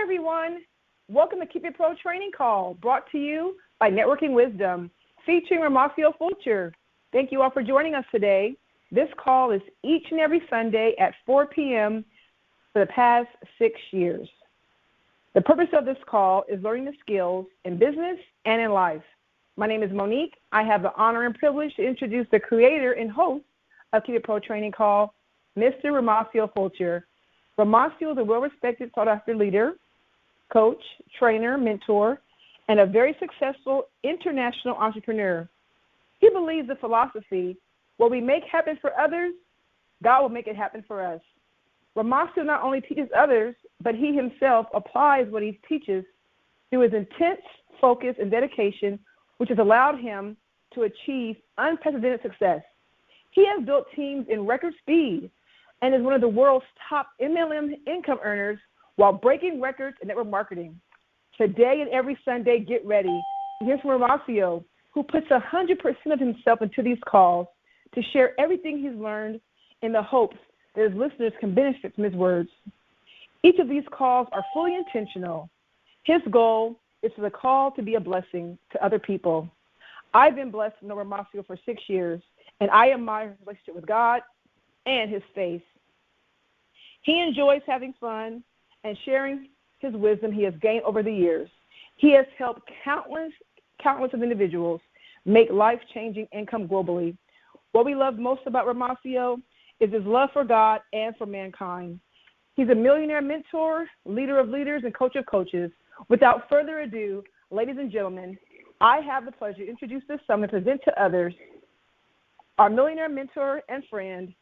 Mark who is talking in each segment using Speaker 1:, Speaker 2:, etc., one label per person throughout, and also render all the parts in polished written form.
Speaker 1: everyone. Welcome to Keep It Pro Training Call, brought to you by Networking Wisdom, featuring Romacio Fulcher. Thank you all for joining us today. This call is each and every Sunday at 4 p.m. for the past 6 years. The purpose of this call is learning the skills in business and in life. My name is Monique. I have the honor and privilege to introduce the creator and host of Keep It Pro Training Call, Mr. Romacio Fulcher. Romacio is a well-respected, sought-after leader, coach, trainer, mentor, and a very successful international entrepreneur. He believes the philosophy, what we make happen for others, God will make it happen for us. Romacio not only teaches others, but he himself applies what he teaches through his intense focus and dedication, which has allowed him to achieve unprecedented success. He has built teams in record speed and is one of the world's top MLM income earners while breaking records in network marketing. Today and every Sunday, get ready to hear from Romacio, who puts 100% of himself into these calls to share everything he's learned in the hopes that his listeners can benefit from his words. Each of these calls are fully intentional. His goal is for the call to be a blessing to other people. I've been blessed to know Romacio for 6 years, and I admire his relationship with God and his faith. He enjoys having fun and sharing his wisdom he has gained over the years. He has helped countless of individuals make life-changing income globally. What we love most about Romacio is his love for God and for mankind. He's a millionaire mentor, leader of leaders, and coach of coaches. Without further ado, ladies and gentlemen, I have the pleasure to introduce this summer and present to others our millionaire mentor and friend,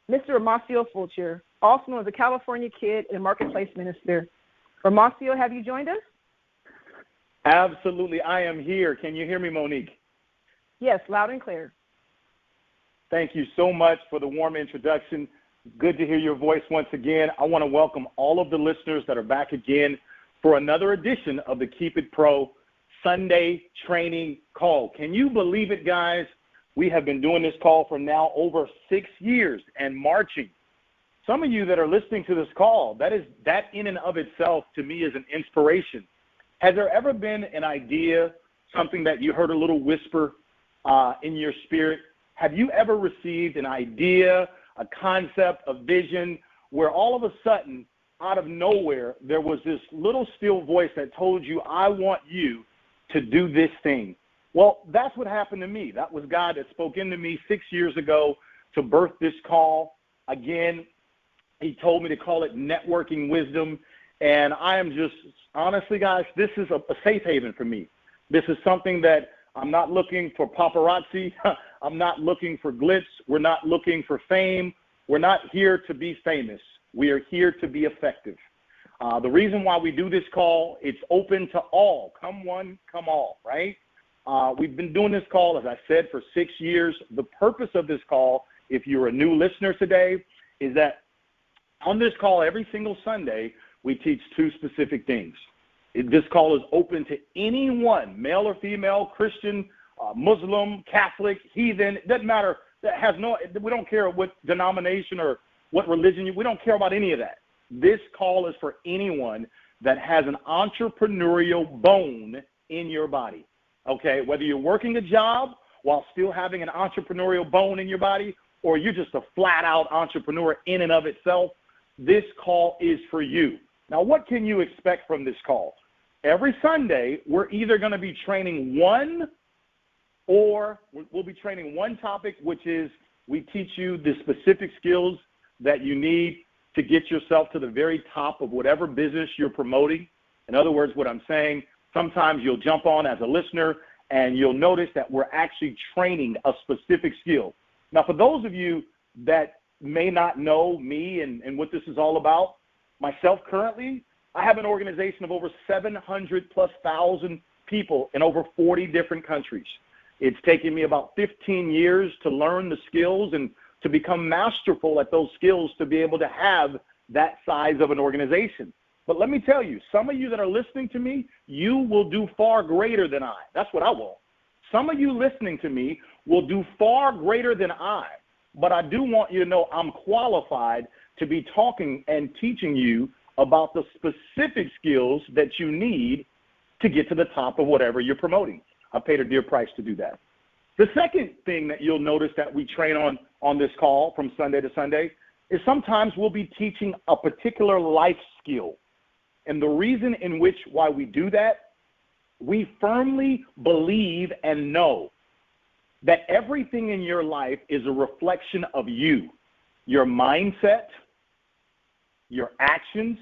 Speaker 1: Mr. Romacio Fulcher, also known as the California Kid and Marketplace Minister. Romacio, have you joined us?
Speaker 2: Absolutely. I am here. Can you hear me, Monique?
Speaker 1: Yes, loud and clear.
Speaker 2: Thank you so much for the warm introduction. Good to hear your voice once again. I want to welcome all of the listeners that are back again for another edition of the Keep It Pro Sunday Training Call. Can you believe it, guys? We have been doing this call for now over 6 years and marching. Some of you that are listening to this call, that in and of itself to me is an inspiration. Has there ever been an idea, something that you heard a little whisper in your spirit? Have you ever received an idea, a concept, a vision, where all of a sudden, out of nowhere, there was this little still voice that told you, I want you to do this thing? Well, that's what happened to me. That was God that spoke into me 6 years ago to birth this call. Again, he told me to call it Networking Wisdom. And I am just, honestly, guys, this is a safe haven for me. This is something that I'm not looking for paparazzi. I'm not looking for glitz. We're not looking for fame. We're not here to be famous. We are here to be effective. The reason why we do this call, it's open to all. Come one, come all, right? We've been doing this call, as I said, for 6 years. The purpose of this call, if you're a new listener today, is that on this call every single Sunday, we teach two specific things. This call is open to anyone, male or female, Christian, Muslim, Catholic, heathen. It doesn't matter. We don't care what denomination or what religion. We don't care about any of that. This call is for anyone that has an entrepreneurial bone in your body. Okay, whether you're working a job while still having an entrepreneurial bone in your body, or you're just a flat-out entrepreneur in and of itself, this call is for you. Now, what can you expect from this call? Every Sunday, we're either going to be training one, or we'll be training one topic, which is we teach you the specific skills that you need to get yourself to the very top of whatever business you're promoting. In other words, what I'm saying, sometimes you'll jump on as a listener and you'll notice that we're actually training a specific skill. Now, for those of you that may not know me and what this is all about, myself currently, I have an organization of over 700,000+ people in over 40 different countries. It's taken me about 15 years to learn the skills and to become masterful at those skills to be able to have that size of an organization. But let me tell you, some of you that are listening to me, you will do far greater than I. That's what I want. Some of you listening to me will do far greater than I. But I do want you to know I'm qualified to be talking and teaching you about the specific skills that you need to get to the top of whatever you're promoting. I paid a dear price to do that. The second thing that you'll notice that we train on this call from Sunday to Sunday is sometimes we'll be teaching a particular life skill. And the reason in which why we do that, we firmly believe and know that everything in your life is a reflection of you, your mindset, your actions,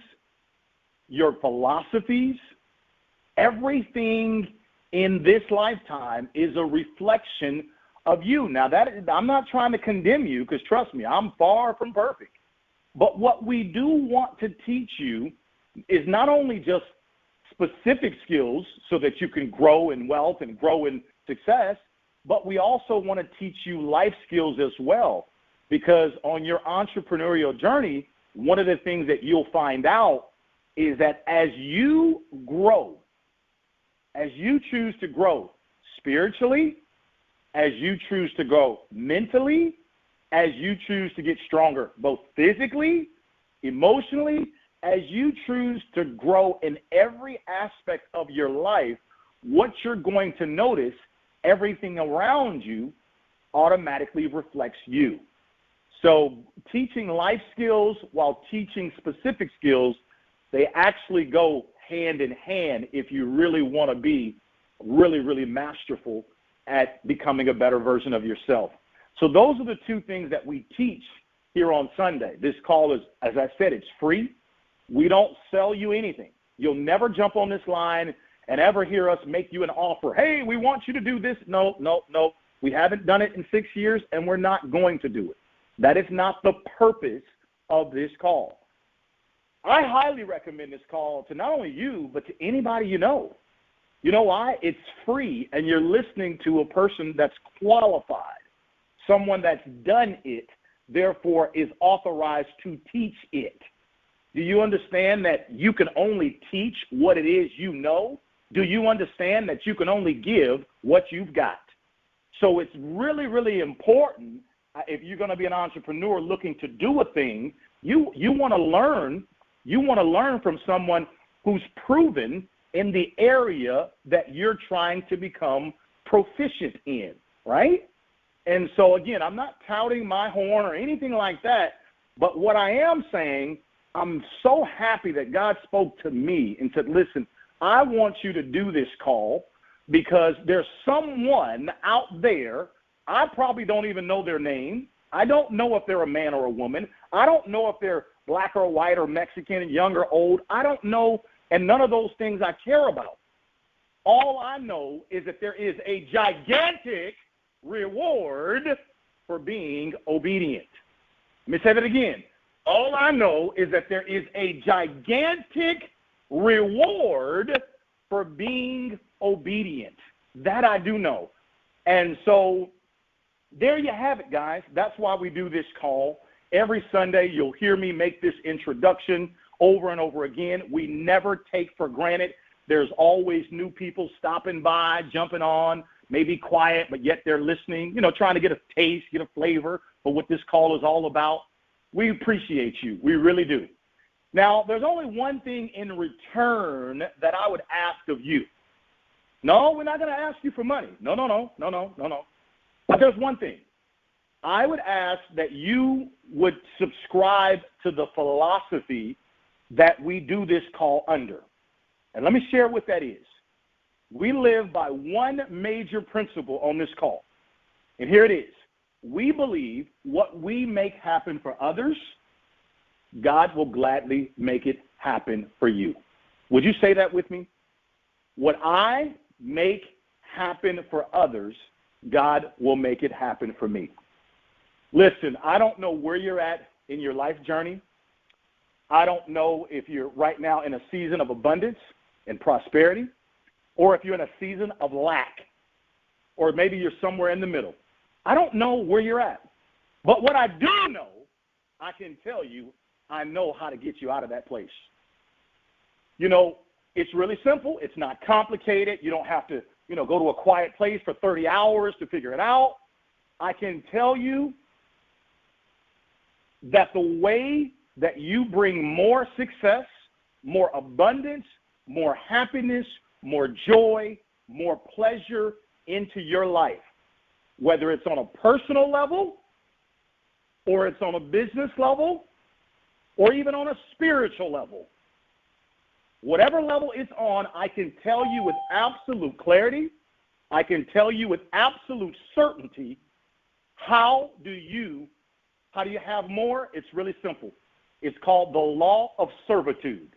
Speaker 2: your philosophies. Everything in this lifetime is a reflection of you. Now, I'm not trying to condemn you, because trust me, I'm far from perfect. But what we do want to teach you is not only just specific skills so that you can grow in wealth and grow in success, but we also want to teach you life skills as well. Because on your entrepreneurial journey, one of the things that you'll find out is that as you grow, as you choose to grow spiritually, as you choose to grow mentally, as you choose to get stronger both physically, emotionally, as you choose to grow in every aspect of your life, what you're going to notice, everything around you automatically reflects you. So teaching life skills while teaching specific skills, they actually go hand in hand if you really want to be really, really masterful at becoming a better version of yourself. So those are the two things that we teach here on Sunday. This call is, as I said, it's free. We don't sell you anything. You'll never jump on this line and ever hear us make you an offer. Hey, we want you to do this. No. We haven't done it in 6 years, and we're not going to do it. That is not the purpose of this call. I highly recommend this call to not only you, but to anybody you know. You know why? It's free, and you're listening to a person that's qualified, someone that's done it, therefore is authorized to teach it. Do you understand that you can only teach what it is you know? Do you understand that you can only give what you've got? So it's really, really important if you're going to be an entrepreneur looking to do a thing, you want to learn. You want to learn from someone who's proven in the area that you're trying to become proficient in, right? And so, again, I'm not touting my horn or anything like that, but what I am saying, I'm so happy that God spoke to me and said, listen, I want you to do this call because there's someone out there. I probably don't even know their name. I don't know if they're a man or a woman. I don't know if they're black or white or Mexican, young or old. I don't know, and none of those things I care about. All I know is that there is a gigantic reward for being obedient. Let me say that again. All I know is that there is a gigantic reward for being obedient. That I do know. And so there you have it, guys. That's why we do this call. Every Sunday, you'll hear me make this introduction over and over again. We never take for granted. There's always new people stopping by, jumping on, maybe quiet, but yet they're listening, trying to get a taste, get a flavor for what this call is all about. We appreciate you. We really do. Now, there's only one thing in return that I would ask of you. No, we're not going to ask you for money. No. But there's one thing. I would ask that you would subscribe to the philosophy that we do this call under. And let me share what that is. We live by one major principle on this call. And here it is. We believe what we make happen for others, God will gladly make it happen for you. Would you say that with me? What I make happen for others, God will make it happen for me. Listen, I don't know where you're at in your life journey. I don't know if you're right now in a season of abundance and prosperity, or if you're in a season of lack, or maybe you're somewhere in the middle. I don't know where you're at. But what I do know, I can tell you, I know how to get you out of that place. It's really simple. It's not complicated. You don't have to, go to a quiet place for 30 hours to figure it out. I can tell you that the way that you bring more success, more abundance, more happiness, more joy, more pleasure into your life, whether it's on a personal level or it's on a business level or even on a spiritual level. Whatever level it's on, I can tell you with absolute clarity, I can tell you with absolute certainty, how do you have more? It's really simple. It's called the Law of Servitude.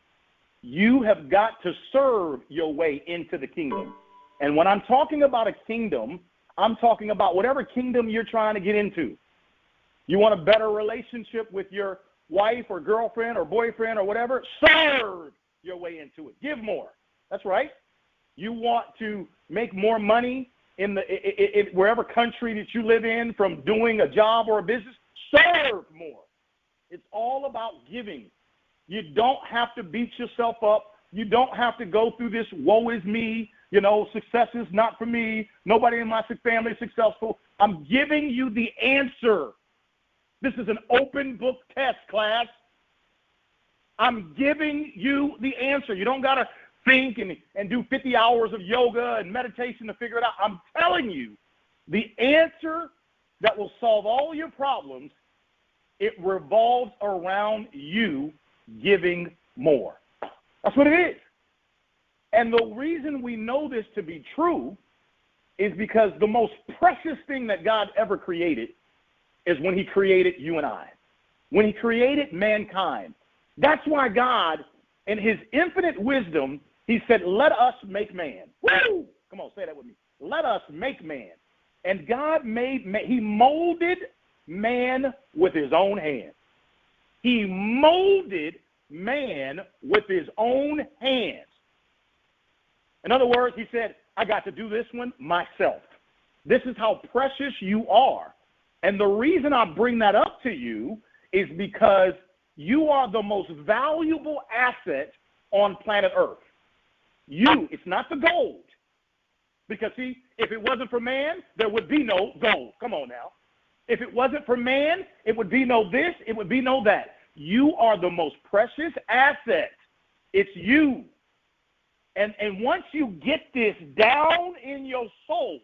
Speaker 2: You have got to serve your way into the kingdom. And when I'm talking about a kingdom, I'm talking about whatever kingdom you're trying to get into. You want a better relationship with your wife or girlfriend or boyfriend or whatever? Serve your way into it. Give more. That's right. You want to make more money in wherever country that you live in from doing a job or a business? Serve more. It's all about giving. You don't have to beat yourself up. You don't have to go through this woe is me, success is not for me. Nobody in my family is successful. I'm giving you the answer. This is an open book test, class. I'm giving you the answer. You don't got to think and do 50 hours of yoga and meditation to figure it out. I'm telling you, the answer that will solve all your problems, it revolves around you giving more. That's what it is. And the reason we know this to be true is because the most precious thing that God ever created is when he created you and I. When he created mankind. That's why God, in his infinite wisdom, he said, let us make man. Woo! Come on, say that with me. Let us make man. And God he molded man with his own hand. He molded man with his own hands. In other words, he said, I got to do this one myself. This is how precious you are. And the reason I bring that up to you is because you are the most valuable asset on planet Earth. It's not the gold. Because, see, if it wasn't for man, there would be no gold. Come on now. If it wasn't for man, it would be no this, it would be no that. You are the most precious asset. It's you. And once you get this down in your soul,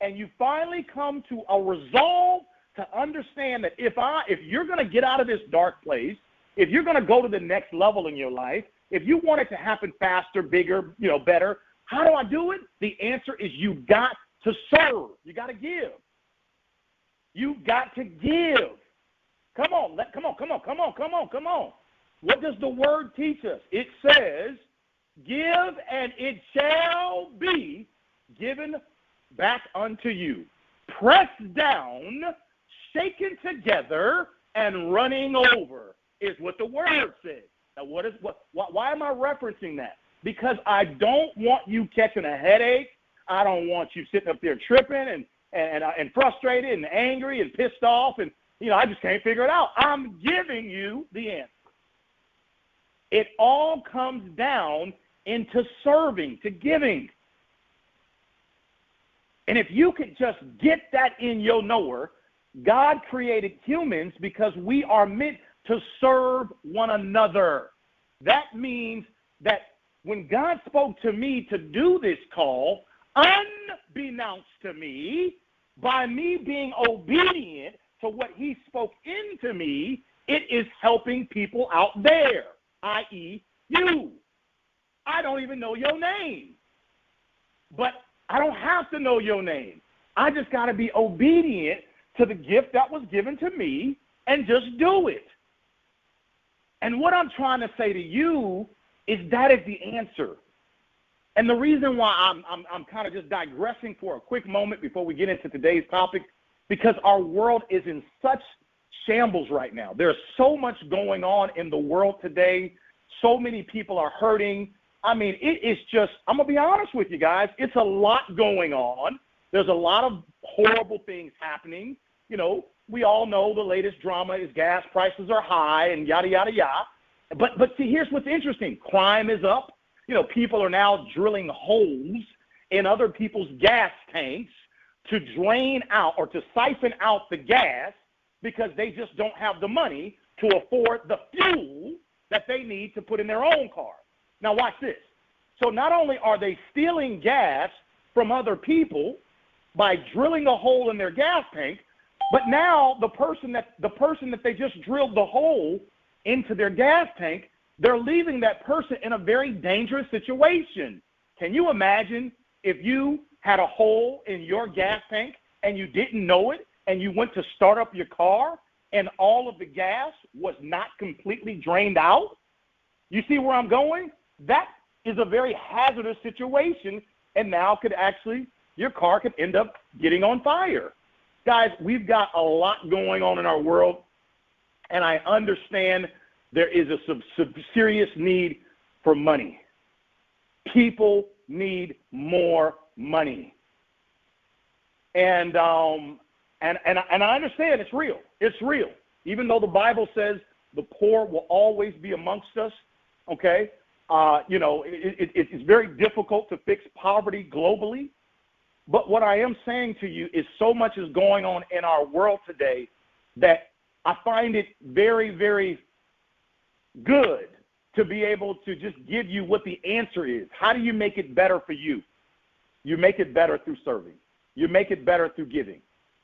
Speaker 2: and you finally come to a resolve to understand that if you're going to get out of this dark place, if you're going to go to the next level in your life, if you want it to happen faster, bigger, better, how do I do it? The answer is you got to serve. You got to give. You got to give. Come on. What does the word teach us? It says, give and it shall be given back unto you. Pressed down, shaken together, and running over is what the word says. Now, why am I referencing that? Because I don't want you catching a headache. I don't want you sitting up there tripping and frustrated and angry and pissed off and, I just can't figure it out. I'm giving you the answer. It all comes down into serving, to giving. And if you could just get that in your knower, God created humans because we are meant to serve one another. That means that when God spoke to me to do this call, unbeknownst to me, by me being obedient to what he spoke into me, it is helping people out there, i.e. you. I don't even know your name. But I don't have to know your name. I just got to be obedient to the gift that was given to me and just do it. And what I'm trying to say to you is that is the answer. And the reason why I'm kind of just digressing for a quick moment before we get into today's topic, because our world is in such shambles right now. There's so much going on in the world today. So many people are hurting. I mean, it is just, I'm going to be honest with you guys, it's a lot going on. There's a lot of horrible things happening. We all know the latest drama is gas prices are high and yada, yada, yada. But see, here's what's interesting. Crime is up. People are now drilling holes in other people's gas tanks to drain out or to siphon out the gas because they just don't have the money to afford the fuel that they need to put in their own car. Now watch this. So not only are they stealing gas from other people by drilling a hole in their gas tank, but now the person that they just drilled the hole into their gas tank, they're leaving that person in a very dangerous situation. Can you imagine if you had a hole in your gas tank and you didn't know it and you went to start up your car and all of the gas was not completely drained out? You see where I'm going? That is a very hazardous situation, and now your car could end up getting on fire. Guys, we've got a lot going on in our world, and I understand there is a serious need for money. People need more money. And I understand it's real. It's real. Even though the Bible says the poor will always be amongst us, okay? It's very difficult to fix poverty globally. But what I am saying to you is so much is going on in our world today that I find it very, very good to be able to just give you what the answer is. How do you make it better for you? You make it better through serving. You make it better through giving.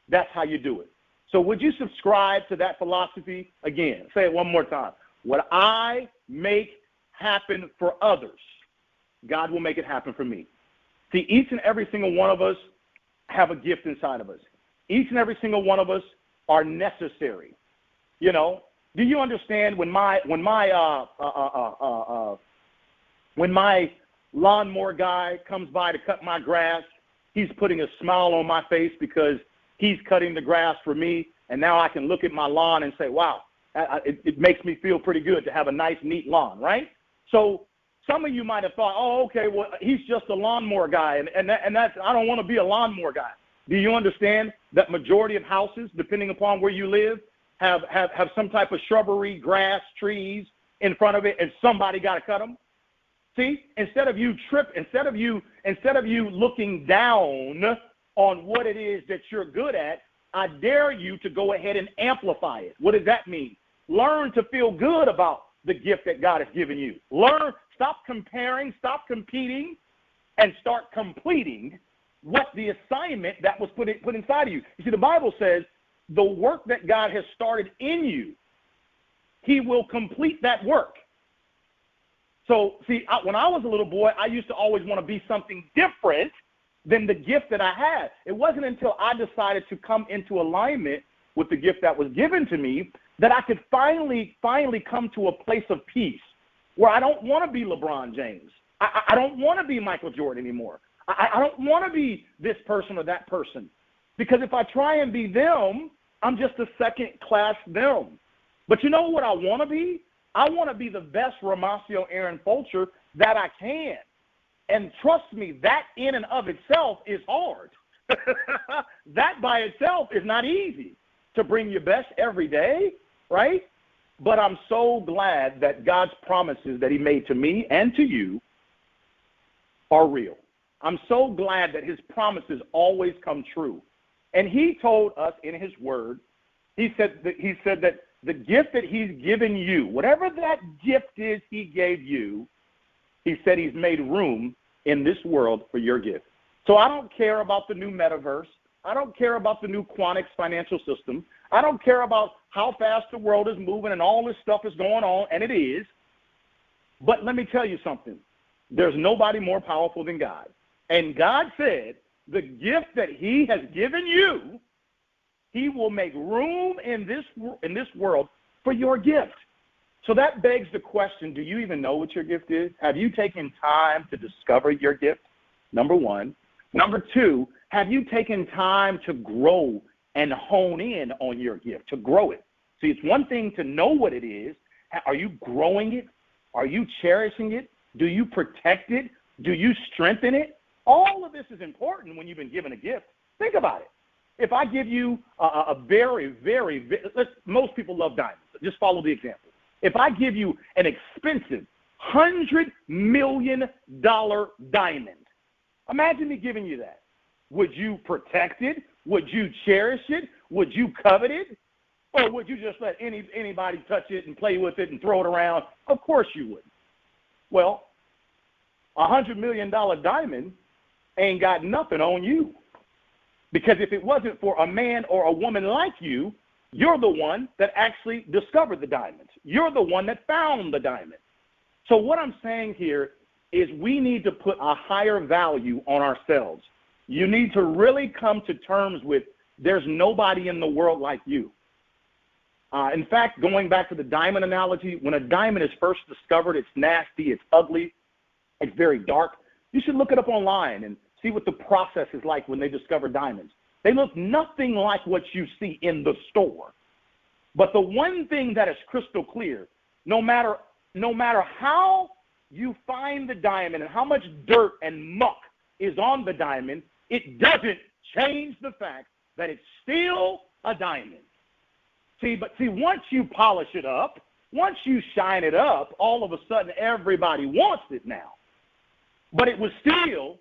Speaker 2: That's how you do it. So would you subscribe to that philosophy? Again, say it one more time. What I make happen for others, God will make it happen for me. See, each and every single one of us have a gift inside of us. Each and every single one of us are necessary. Do you understand when my lawnmower guy comes by to cut my grass, he's putting a smile on my face because he's cutting the grass for me, and now I can look at my lawn and say, wow, it makes me feel pretty good to have a nice, neat lawn, right? So some of you might have thought, oh, okay, well, he's just a lawnmower guy, and that's, I don't want to be a lawnmower guy. Do you understand that majority of houses, depending upon where you live, have some type of shrubbery, grass, trees in front of it, and somebody got to cut them? See, instead of you looking down on what it is that you're good at, I dare you to go ahead and amplify it. What does that mean? Learn to feel good about the gift that God has given you. Stop comparing, stop competing, and start completing what the assignment that was put inside of you. You see, the Bible says the work that God has started in you, he will complete that work. So, see, when I was a little boy, I used to always want to be something different than the gift that I had. It wasn't until I decided to come into alignment with the gift that was given to me that I could finally come to a place of peace where I don't want to be LeBron James. I don't want to be Michael Jordan anymore. I don't want to be this person or that person. Because if I try and be them, I'm just a second-class them. But you know what I want to be? I want to be the best Romacio Aaron Fulcher that I can. And trust me, that in and of itself is hard. That by itself is not easy to bring your best every day, right? But I'm so glad that God's promises that he made to me and to you are real. I'm so glad that his promises always come true. And he told us in his word, he said that the gift that he's given you, whatever that gift is he gave you, he said he's made room in this world for your gift. So I don't care about the new metaverse. I don't care about the new Quantics financial system. I don't care about how fast the world is moving and all this stuff is going on, and it is. But let me tell you something. There's nobody more powerful than God. And God said the gift that he has given you, he will make room in this world for your gift. So that begs the question, do you even know what your gift is? Have you taken time to discover your gift? Number one. Number two, have you taken time to grow and hone in on your gift, to grow it? See, it's one thing to know what it is. Are you growing it? Are you cherishing it? Do you protect it? Do you strengthen it? All of this is important when you've been given a gift. Think about it. If I give you a very, most people love diamonds. Just follow the example. If I give you an expensive $100 million diamond, imagine me giving you that. Would you protect it? Would you cherish it? Would you covet it? Or would you just let anybody touch it and play with it and throw it around? Of course you wouldn't. Well, $100 million diamond ain't got nothing on you. Because if it wasn't for a man or a woman like you, you're the one that actually discovered the diamonds. You're the one that found the diamond. So what I'm saying here is we need to put a higher value on ourselves. You need to really come to terms with there's nobody in the world like you. In fact, going back to the diamond analogy, when a diamond is first discovered, it's nasty, it's ugly, it's very dark. You should look it up online and see what the process is like when they discover diamonds. They look nothing like what you see in the store. But the one thing that is crystal clear, no matter how you find the diamond and how much dirt and muck is on the diamond, it doesn't change the fact that it's still a diamond. See, once you polish it up, once you shine it up, all of a sudden everybody wants it now. But it was still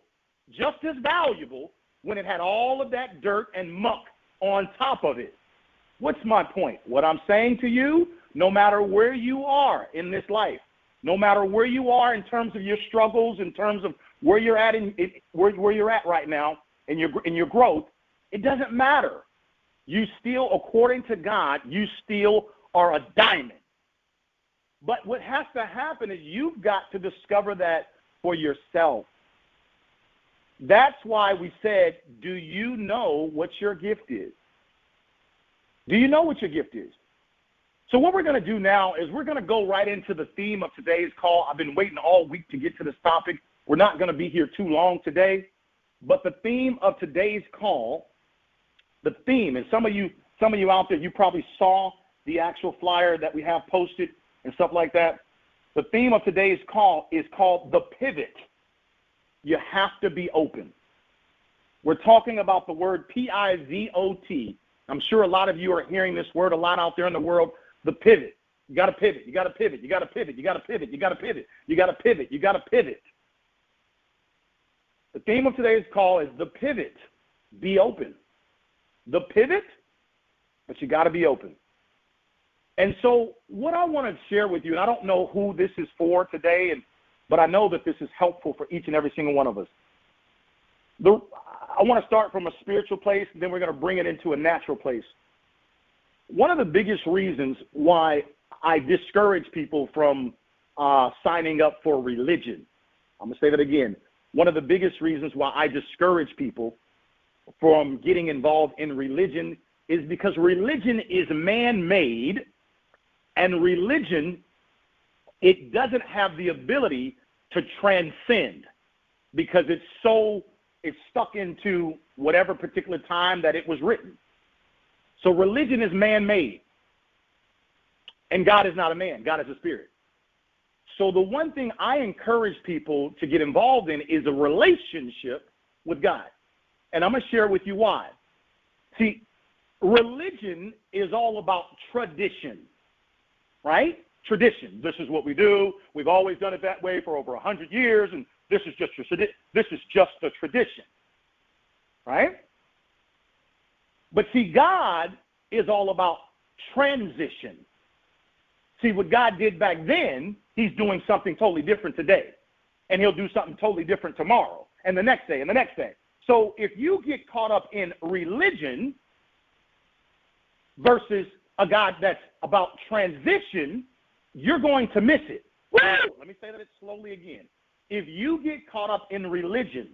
Speaker 2: just as valuable when it had all of that dirt and muck on top of it. What's my point? What I'm saying to you, no matter where you are in this life, no matter where you are in terms of your struggles, in terms of where you're at where you're at right now in your growth, it doesn't matter. You still, according to God, you still are a diamond. But what has to happen is you've got to discover that for yourself. That's why we said, do you know what your gift is? Do you know what your gift is? So what we're going to do now is we're going to go right into the theme of today's call. I've been waiting all week to get to this topic. We're not going to be here too long today. But the theme of today's call, the theme, and some of you out there, you probably saw the actual flyer that we have posted and stuff like that. The theme of today's call is called the pivot. You have to be open. We're talking about the word P-I-V-O-T. I'm sure a lot of you are hearing this word a lot out there in the world, the pivot. You got to pivot. You got to pivot. You got to pivot. You got to pivot. You got to pivot. You got to pivot. You got to pivot. The theme of today's call is the pivot. Be open. The pivot, but you got to be open. And so what I want to share with you, and I don't know who this is for today, but I know that this is helpful for each and every single one of us. I want to start from a spiritual place, and then we're going to bring it into a natural place. One of the biggest reasons why I discourage people from signing up for religion, I'm going to say that again. One of the biggest reasons why I discourage people from getting involved in religion is because religion is man-made, and religion, it doesn't have the ability to transcend because it's stuck into whatever particular time that it was written. So religion is man-made, and God is not a man. God is a spirit. So the one thing I encourage people to get involved in is a relationship with God. And I'm going to share with you why. See, religion is all about tradition, right? Tradition. This is what we do. We've always done it that way for over 100 years, and this is just a tradition, right? But see, God is all about transition. See, what God did back then, he's doing something totally different today. And he'll do something totally different tomorrow, and the next day, and the next day. So if you get caught up in religion versus a God that's about transition, you're going to miss it. Woo! Let me say that slowly again. If you get caught up in religion,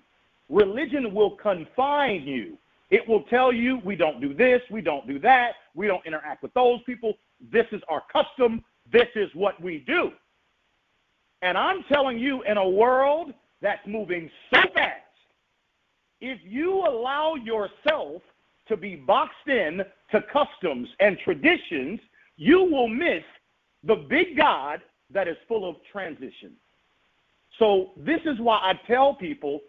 Speaker 2: religion will confine you. It will tell you, we don't do this, we don't do that, we don't interact with those people, this is our custom, this is what we do. And I'm telling you, in a world that's moving so fast, if you allow yourself to be boxed in to customs and traditions, you will miss the big God that is full of transition. So this is why I tell people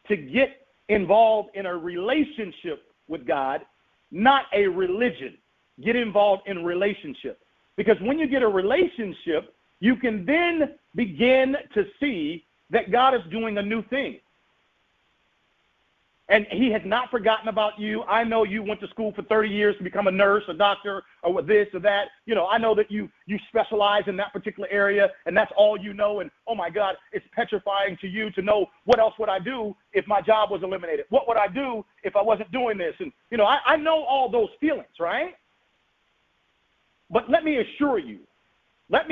Speaker 2: to get involved in a relationship with God, not a religion. Get involved in relationship. Because when you get a relationship, you can then begin to see that God is doing a new thing. And he has not forgotten about you. I know you went to school for 30 years to become a nurse, a doctor, or this or that. You know, I know that you specialize in that particular area, and that's all you know. And, oh, my God, it's petrifying to you to know what else would I do if my job was eliminated? What would I do if I wasn't doing this? And, you know, I know all those feelings, right? But let me assure you that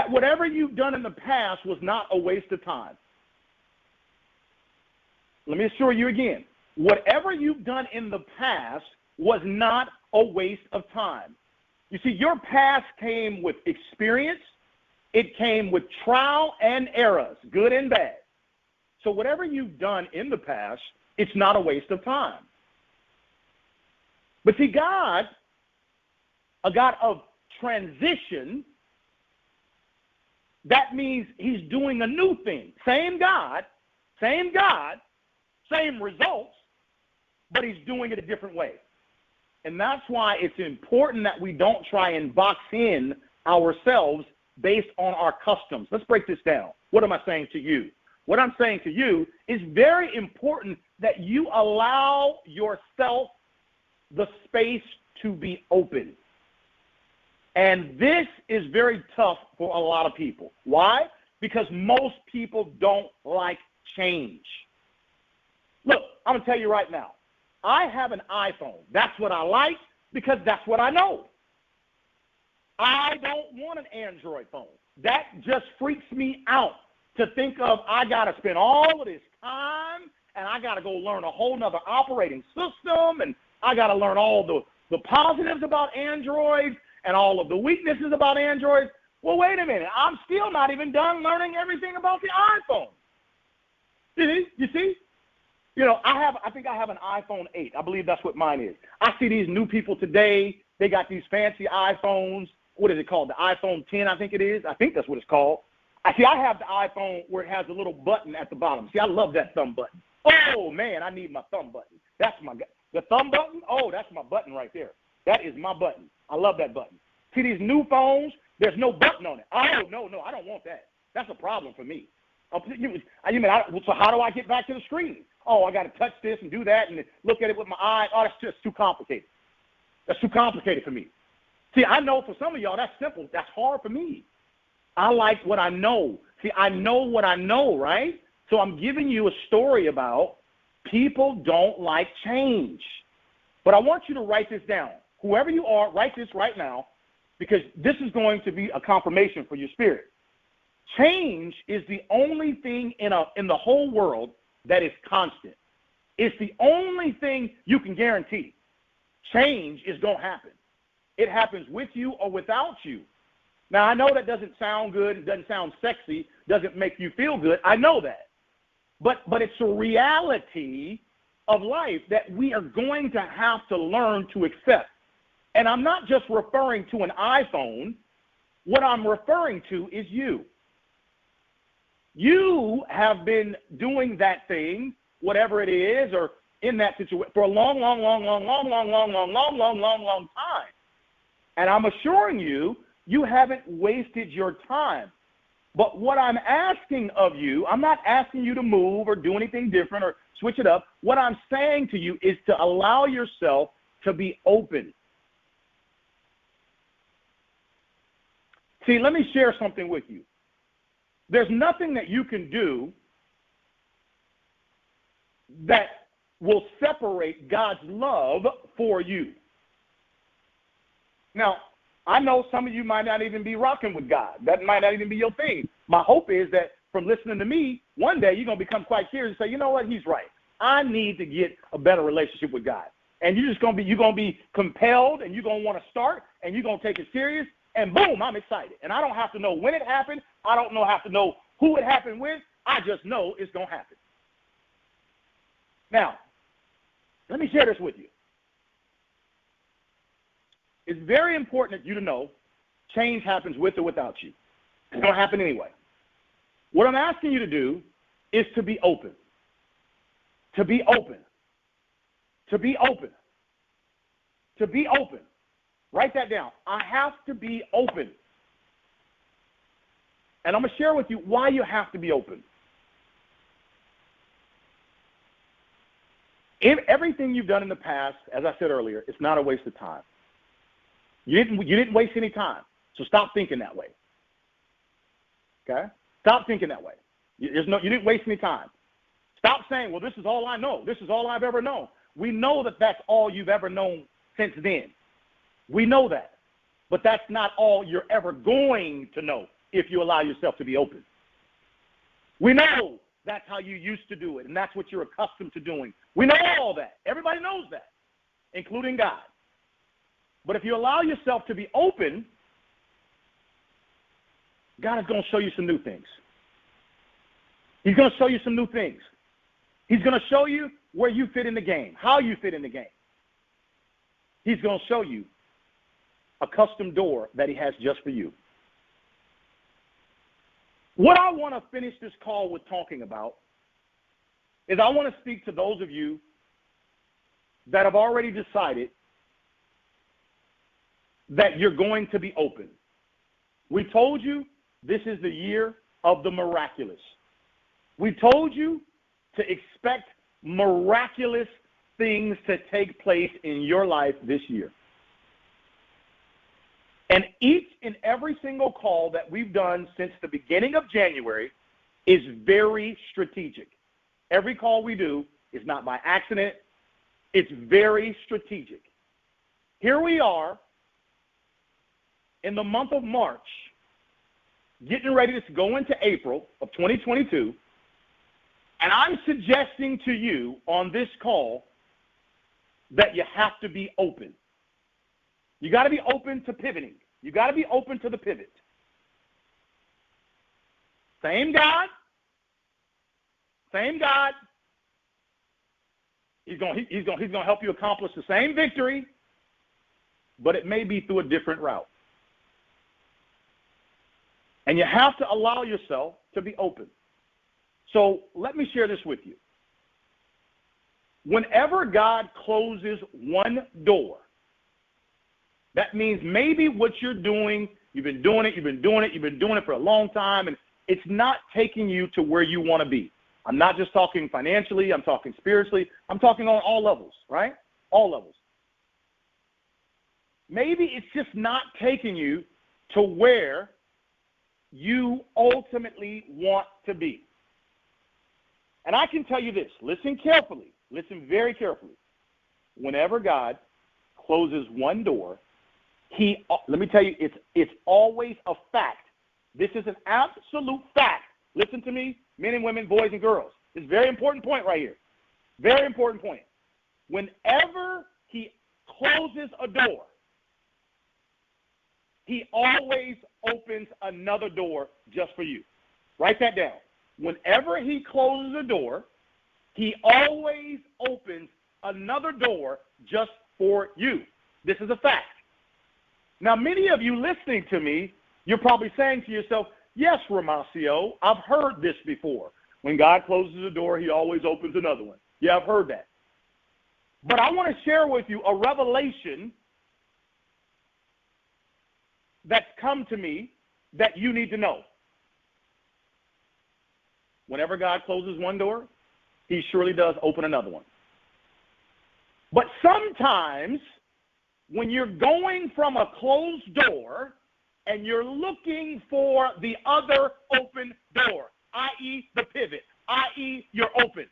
Speaker 2: whatever you've done in the past was not a waste of time. Let me assure you again, whatever you've done in the past was not a waste of time. You see, your past came with experience. It came with trial and errors, good and bad. So whatever you've done in the past, it's not a waste of time. But see, God, a God of transition, that means he's doing a new thing. Same God, same results, but he's doing it a different way. And that's why it's important that we don't try and box in ourselves based on our customs. Let's break this down. What am I saying to you? What I'm saying to you is very important that you allow yourself the space to be open. And this is very tough for a lot of people. Why? Because most people don't like change. Look, I'm going to tell you right now, I have an iPhone. That's what I like because that's what I know. I don't want an Android phone. That just freaks me out to think of I got to spend all of this time and I got to go learn a whole nother operating system and I got to learn all the positives about Android and all of the weaknesses about Android. Well, wait a minute. I'm still not even done learning everything about the iPhone. You see? You know, I think I have an iPhone 8. I believe that's what mine is. I see these new people today. They got these fancy iPhones. What is it called? The iPhone 10, I think it is. I think that's what it's called. I have the iPhone where it has a little button at the bottom. See, I love that thumb button. Oh, man, I need my thumb button. The thumb button? Oh, that's my button right there. That is my button. I love that button. See these new phones? There's no button on it. Oh, no, I don't want that. That's a problem for me. So how do I get back to the screen? Oh, I got to touch this and do that and look at it with my eye. Oh, that's just too complicated. That's too complicated for me. See, I know for some of y'all that's simple. That's hard for me. I like what I know. See, I know what I know, right? So I'm giving you a story about people don't like change. But I want you to write this down. Whoever you are, write this right now because this is going to be a confirmation for your spirit. Change is the only thing in the whole world that is constant. It's the only thing you can guarantee. Change is going to happen. It happens with you or without you. Now, I know that doesn't sound good. It doesn't sound sexy. Doesn't make you feel good. I know that. But it's a reality of life that we are going to have to learn to accept. And I'm not just referring to an iPhone. What I'm referring to is you. You have been doing that thing, whatever it is, or in that situation for a long time. And I'm assuring you, you haven't wasted your time. But what I'm asking of you, I'm not asking you to move or do anything different or switch it up. What I'm saying to you is to allow yourself to be open. See, let me share something with you. There's nothing that you can do that will separate God's love for you. Now, I know some of you might not even be rocking with God. That might not even be your thing. My hope is that from listening to me, one day you're going to become quite curious and say, you know what, he's right. I need to get a better relationship with God. And you're going to be compelled and you're going to want to start and you're going to take it serious. And boom, I'm excited. And I don't have to know when it happened. I don't have to know who it happened with. I just know it's going to happen. Now, let me share this with you. It's very important for you to know change happens with or without you. It's going to happen anyway. What I'm asking you to do is to be open. To be open. To be open. To be open. Write that down. I have to be open. And I'm going to share with you why you have to be open. Everything you've done in the past, as I said earlier, it's not a waste of time. You didn't waste any time, so stop thinking that way. Okay? Stop thinking that way. You didn't waste any time. Stop saying, well, this is all I know. This is all I've ever known. We know that that's all you've ever known since then. We know that. But that's not all you're ever going to know if you allow yourself to be open. We know that's how you used to do it, and that's what you're accustomed to doing. We know all that. Everybody knows that, including God. But if you allow yourself to be open, God is going to show you some new things. He's going to show you some new things. He's going to show you where you fit in the game, how you fit in the game. He's going to show you a custom door that he has just for you. What I want to finish this call with talking about is I want to speak to those of you that have already decided that you're going to be open. We told you this is the year of the miraculous. We told you to expect miraculous things to take place in your life this year. And each and every single call that we've done since the beginning of January is very strategic. Every call we do is not by accident. It's very strategic. Here we are in the month of March, getting ready to go into April of 2022, and I'm suggesting to you on this call that you have to be open. You got to be open to pivoting. You got to be open to the pivot. Same God. He's going to help you accomplish the same victory, but it may be through a different route. And you have to allow yourself to be open. So let me share this with you. Whenever God closes one door, that means maybe what you're doing, you've been doing it for a long time, and it's not taking you to where you want to be. I'm not just talking financially, I'm talking spiritually, I'm talking on all levels, right? All levels. Maybe it's just not taking you to where you ultimately want to be. And I can tell you this, listen carefully, listen very carefully. Whenever God closes one door, let me tell you, it's always a fact. This is an absolute fact. Listen to me, men and women, boys and girls. It's a very important point right here. Very important point. Whenever he closes a door, he always opens another door just for you. Write that down. Whenever he closes a door, he always opens another door just for you. This is a fact. Now, many of you listening to me, you're probably saying to yourself, yes, Romacio, I've heard this before. When God closes a door, he always opens another one. Yeah, I've heard that. But I want to share with you a revelation that's come to me that you need to know. Whenever God closes one door, he surely does open another one. But sometimes when you're going from a closed door and you're looking for the other open door, i.e. the pivot, i.e. you're open.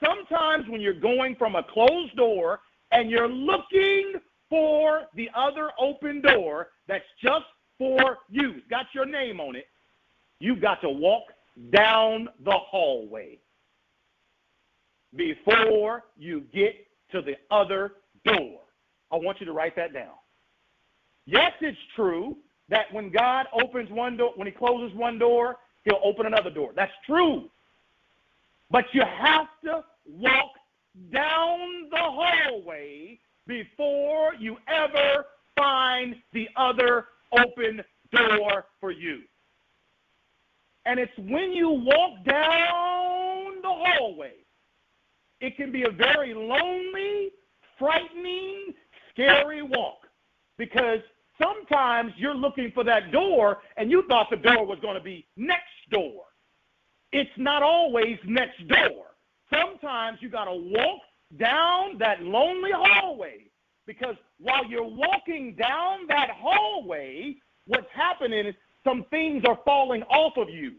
Speaker 2: Sometimes when you're going from a closed door and you're looking for the other open door that's just for you, it's got your name on it, you've got to walk down the hallway before you get to the other door. I want you to write that down. Yes, it's true that when God opens one door, when he closes one door, he'll open another door. That's true. But you have to walk down the hallway before you ever find the other open door for you. And it's when you walk down the hallway, it can be a very lonely, frightening, scary walk, because sometimes you're looking for that door and you thought the door was going to be next door. It's not always next door. Sometimes you got to walk down that lonely hallway, because while you're walking down that hallway, what's happening is some things are falling off of you.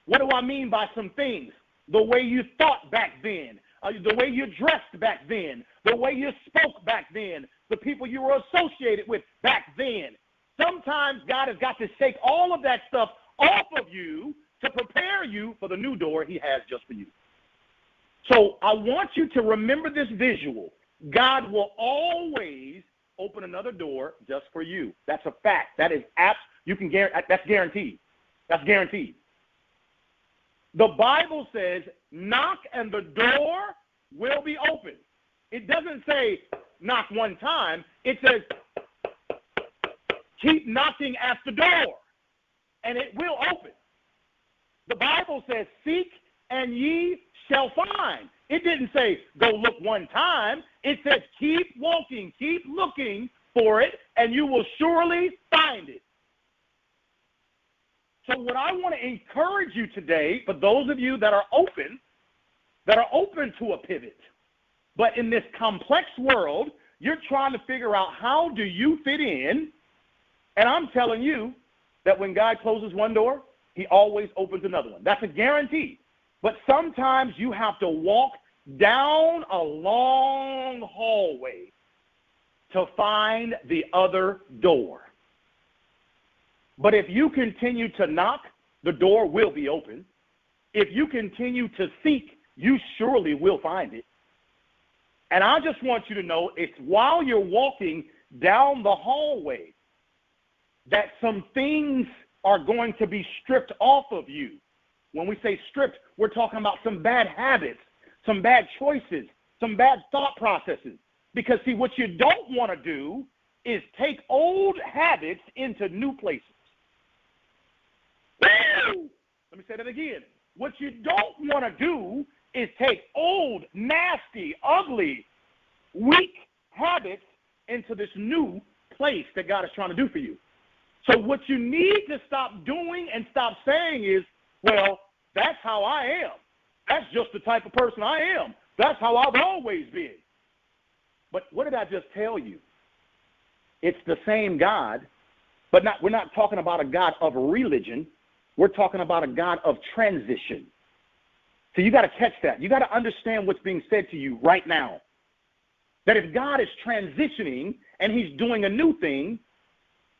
Speaker 2: What do I mean by some things? The way you thought back then, the way you dressed back then, the way you spoke back then, the people you were associated with back then. Sometimes God has got to shake all of that stuff off of you to prepare you for the new door he has just for you. So I want you to remember this visual. God will always open another door just for you. That's a fact. That is that's guaranteed. That's guaranteed. The Bible says, knock and the door will be open. It doesn't say knock one time. It says keep knocking at the door, and it will open. The Bible says, seek and ye shall find. It didn't say go look one time. It says keep walking, keep looking for it, and you will surely find it. So what I want to encourage you today, for those of you that are open to a pivot, but in this complex world, you're trying to figure out how do you fit in, and I'm telling you that when God closes one door, he always opens another one. That's a guarantee. But sometimes you have to walk down a long hallway to find the other door. But if you continue to knock, the door will be open. If you continue to seek, you surely will find it. And I just want you to know, it's while you're walking down the hallway that some things are going to be stripped off of you. When we say stripped, we're talking about some bad habits, some bad choices, some bad thought processes. Because, see, what you don't want to do is take old habits into new places. Let me say that again. What you don't want to do is take old, nasty, ugly, weak habits into this new place that God is trying to do for you. So what you need to stop doing and stop saying is, well, that's how I am. That's just the type of person I am. That's how I've always been. But what did I just tell you? It's the same God, but we're not talking about a God of religion. We're talking about a God of transition. So you got to catch that. You got to understand what's being said to you right now. That if God is transitioning and he's doing a new thing,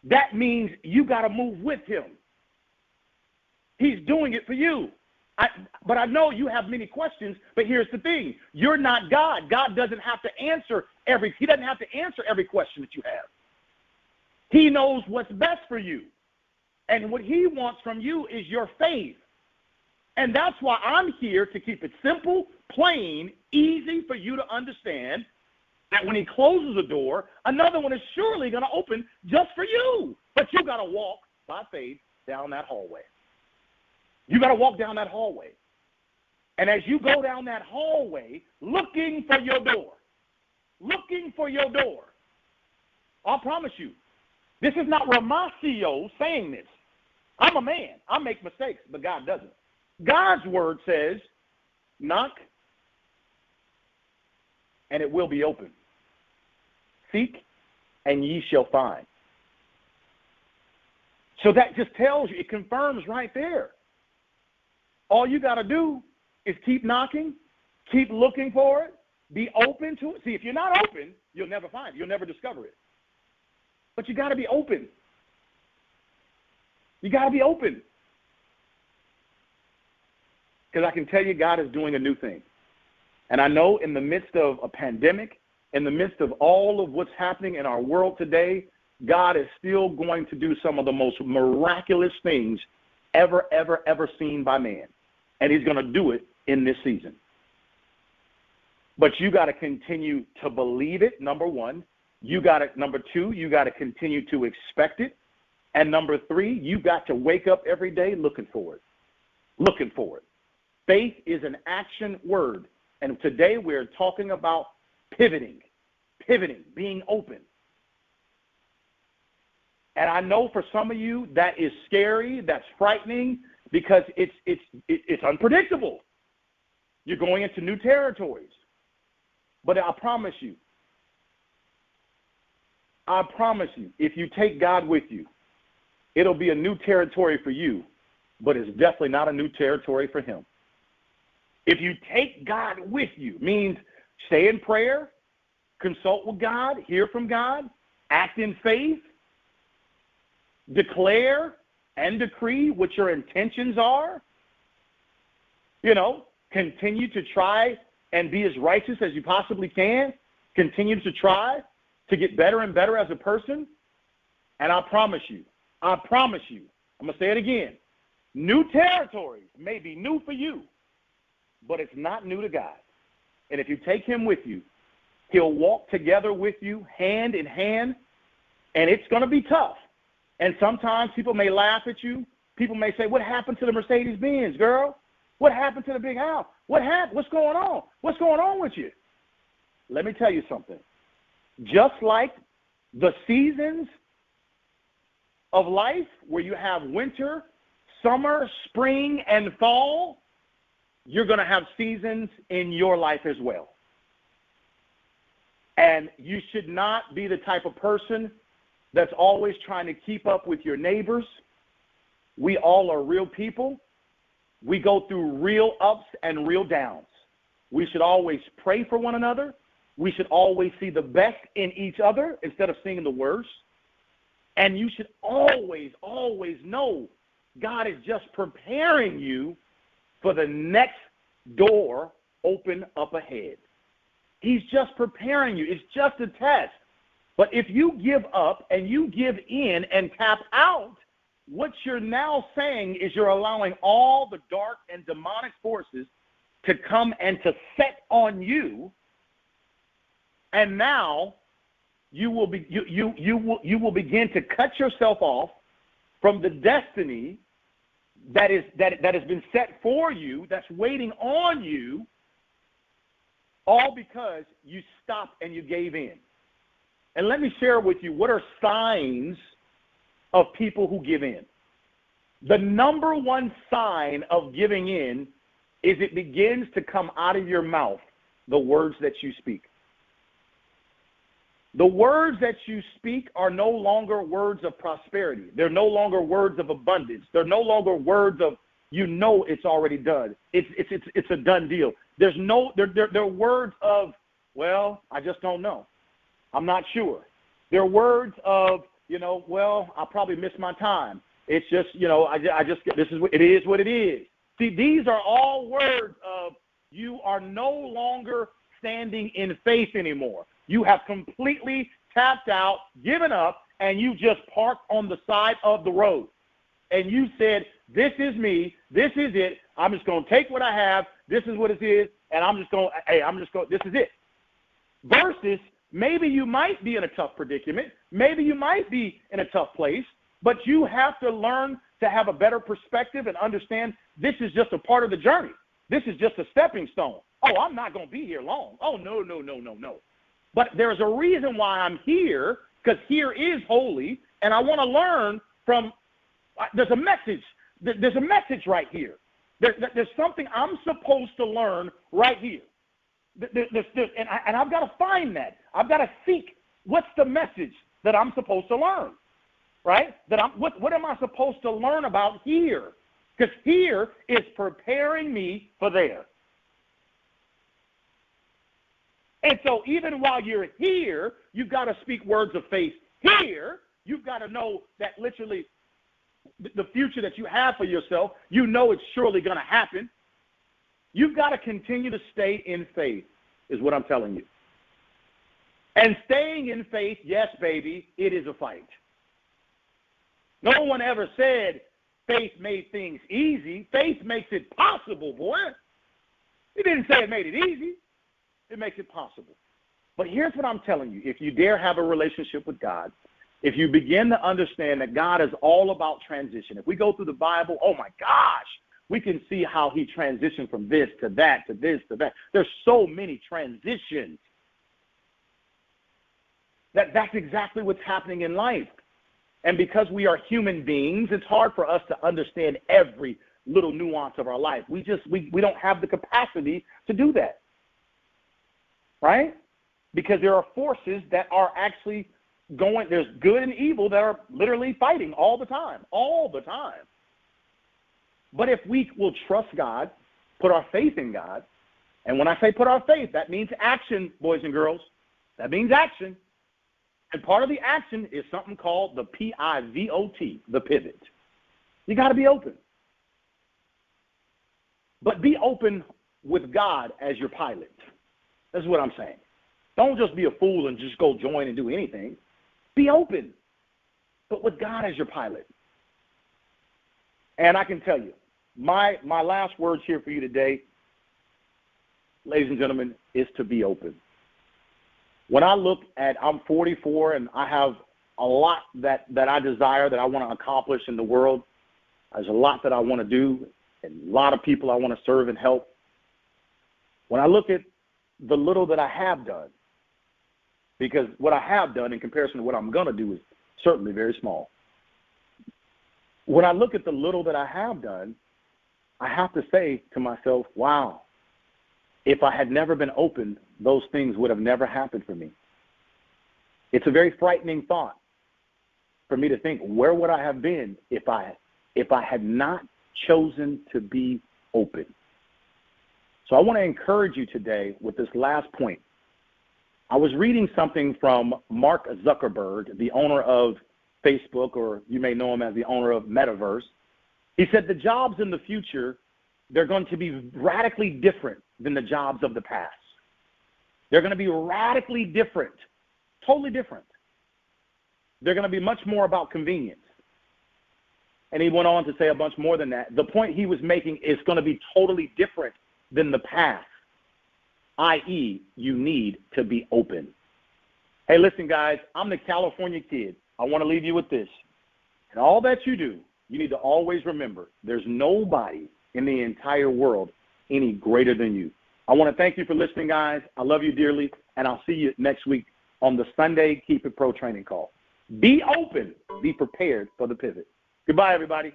Speaker 2: that means you got to move with him. He's doing it for you. But I know you have many questions, but here's the thing. You're not God. God doesn't have to answer he doesn't have to answer every question that you have. He knows what's best for you. And what he wants from you is your faith. And that's why I'm here to keep it simple, plain, easy for you to understand that when he closes a door, another one is surely going to open just for you. But you got to walk by faith down that hallway. You got to walk down that hallway. And as you go down that hallway, looking for your door, I'll promise you, this is not Romacio saying this. I'm a man. I make mistakes, but God doesn't. God's word says, knock, and it will be open. Seek, and ye shall find. So that just tells you, it confirms right there. All you got to do is keep knocking, keep looking for it, be open to it. See, if you're not open, you'll never find it. You'll never discover it. But you got to be open. You got to be open. Because I can tell you God is doing a new thing. And I know in the midst of a pandemic, in the midst of all of what's happening in our world today, God is still going to do some of the most miraculous things ever seen by man. And he's going to do it in this season. But you got to continue to believe it, number one. Number two, you got to continue to expect it. And number three, you got to wake up every day looking for it. Faith is an action word. And today we're talking about pivoting, being open. And I know for some of you that is scary, that's frightening, because it's unpredictable. You're going into new territories. But I promise you, if you take God with you, it'll be a new territory for you, but it's definitely not a new territory for him. If you take God with you, means stay in prayer, consult with God, hear from God, act in faith, declare and decree what your intentions are, continue to try and be as righteous as you possibly can, continue to try to get better and better as a person, and I promise you, I'm going to say it again, new territories may be new for you, but it's not new to God. And if you take him with you, he'll walk together with you, hand in hand, and it's going to be tough. And sometimes people may laugh at you. People may say, what happened to the Mercedes-Benz, girl? What happened to the big house? What happened? What's going on? What's going on with you? Let me tell you something. Just like the seasons of life where you have winter, summer, spring, and fall, you're going to have seasons in your life as well. And you should not be the type of person that's always trying to keep up with your neighbors. We all are real people. We go through real ups and real downs. We should always pray for one another. We should always see the best in each other instead of seeing the worst. And you should always, always know God is just preparing you for the next door open up ahead. He's just preparing you. It's just a test. But if you give up and you give in and tap out, what you're now saying is you're allowing all the dark and demonic forces to come and to set on you. And now you will begin to cut yourself off from the destiny that has been set for you, that's waiting on you, all because you stopped and you gave in. And let me share with you what are signs of people who give in. The number one sign of giving in is it begins to come out of your mouth, the words that you speak. The words that you speak are no longer words of prosperity. They're no longer words of abundance. They're no longer words of, it's already done. It's a done deal. They're words of, well, I just don't know. I'm not sure. They're words of, I'll probably miss my time. It's just, it is what it is. See, these are all words of you are no longer standing in faith anymore. You have completely tapped out, given up, and you just parked on the side of the road. And you said, this is me, this is it, I'm just going to take what I have, this is what it is, and this is it. Versus, maybe you might be in a tough predicament, maybe you might be in a tough place, but you have to learn to have a better perspective and understand this is just a part of the journey. This is just a stepping stone. Oh, I'm not going to be here long. Oh, no. But there's a reason why I'm here, because here is holy, and I want to learn from, there's a message right here. There's something I'm supposed to learn right here. And I've got to find that. I've got to seek what's the message that I'm supposed to learn, right? What am I supposed to learn about here? Because here is preparing me for there. And so even while you're here, you've got to speak words of faith here. You've got to know that literally the future that you have for yourself, it's surely going to happen. You've got to continue to stay in faith, is what I'm telling you. And staying in faith, yes, baby, it is a fight. No one ever said faith made things easy. Faith makes it possible, boy. It didn't say it made it easy. It makes it possible. But here's what I'm telling you. If you dare have a relationship with God, if you begin to understand that God is all about transition, if we go through the Bible, oh my gosh, we can see how he transitioned from this to that to this to that. There's so many transitions. That's exactly what's happening in life. And because we are human beings, it's hard for us to understand every little nuance of our life. We don't have the capacity to do that. right? Because there are forces that are actually going, there's good and evil that are literally fighting all the time. But if we will trust God, put our faith in God, and when I say put our faith, that means action, boys and girls. That means action. And part of the action is something called the pivot, the pivot. You got to be open. But be open with God as your pilot. That's what I'm saying. Don't just be a fool and just go join and do anything. Be open, but with God as your pilot. And I can tell you, my last words here for you today, ladies and gentlemen, is to be open. When I look at, I'm 44 and I have a lot that I desire, that I want to accomplish in the world. There's a lot that I want to do and a lot of people I want to serve and help. When I look at the little that I have done, because what I have done in comparison to what I'm going to do is certainly very small. When I look at the little that I have done, I have to say to myself, wow, if I had never been open, those things would have never happened for me. It's a very frightening thought for me to think, where would I have been if I had not chosen to be open? So I want to encourage you today with this last point. I was reading something from Mark Zuckerberg, the owner of Facebook, or you may know him as the owner of Metaverse. He said the jobs in the future, they're going to be radically different than the jobs of the past. They're going to be radically different, totally different. They're going to be much more about convenience. And he went on to say a bunch more than that. The point he was making is going to be totally different than the past, i.e., you need to be open. Hey, listen, guys, I'm the California kid. I want to leave you with this. And all that you do, you need to always remember, there's nobody in the entire world any greater than you. I want to thank you for listening, guys. I love you dearly, and I'll see you next week on the Sunday Keep It Pro training call. Be open. Be prepared for the pivot. Goodbye, everybody.